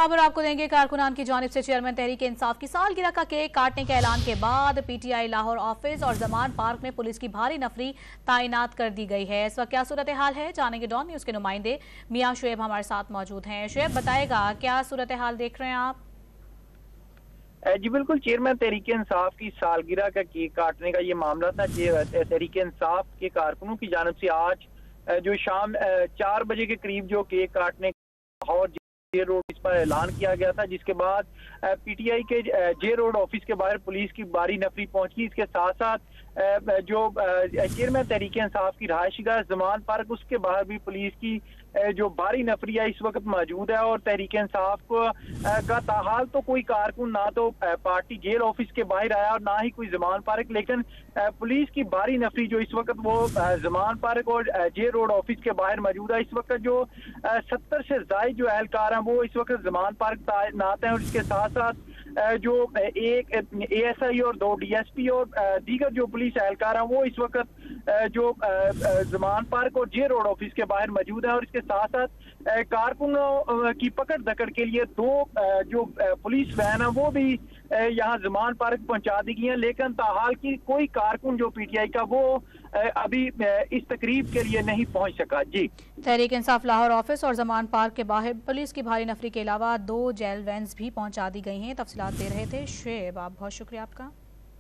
खबर आपको देंगे। कारकुनान की जानिब से चेयरमैन तहरीक इंसाफ की सालगिरह का केक काटने के ऐलान के बाद पीटीआई लाहौर ऑफिस और जमान पार्क में पुलिस की भारी नफरी ताइनात कर दी गई है। इस वक्त क्या सूरत हाल है, जानेंगे डॉन न्यूज के नुमाइंदे मियां शुएब हमारे साथ मौजूद हैं। शुएब बताएगा क्या सूरत हाल देख रहे हैं आप? जी बिल्कुल, चेयरमैन तहरीक इंसाफ की सालगिरह का केक काटने का ये मामला था। तहरीक इंसाफ के कारकुनों की जानिब से आज जो शाम 4 बजे के करीब जो केक काटने लाहौर जे रोड इस पर ऐलान किया गया था, जिसके बाद पीटीआई के जे रोड ऑफिस के बाहर पुलिस की भारी नफरी पहुंची। इसके साथ साथ जो चेयरमैन तहरीक इंसाफ की रहायशीगाह जमान पार्क, उसके बाहर भी पुलिस की जो भारी नफरी है इस वक्त मौजूद है। और तहरीक इंसाफ का ताहाल तो कोई कारकुन ना तो पार्टी जेल ऑफिस के बाहर आया और ना ही कोई जमान पार्क, लेकिन पुलिस की भारी नफरी जो इस वक्त वो जमान पार्क और जे रोड ऑफिस के बाहर मौजूद है। इस वक्त जो 70 से ज्यादा जो एहलकार हैं वो इस वक्त जमान पार्क तैनात हैं और इसके साथ साथ जो एक एएसआई और 2 डीएसपी और दीगर जो पुलिस एहलकार हैं वो इस वक्त जो जमान पार्क और जे रोड ऑफिस के बाहर मौजूद है। और इसके साथ साथ कारकुनों की पकड़ दकड़ के लिए 2 जो पुलिस वैन है वो भी यहाँ जमान पार्क पहुंचा दी गई है, लेकिन ताहाल की कोई कारकुन जो पीटीआई का वो अभी इस तकरीब के लिए नहीं पहुंच सका। जी, तहरीक इंसाफ लाहौर ऑफिस और जमान पार्क के बाहर पुलिस की भारी नफरी के अलावा 2 जेल वैन्स भी पहुंचा दी गई हैं। तफसीलात दे रहे थे शुएब, आप बहुत शुक्रिया आपका।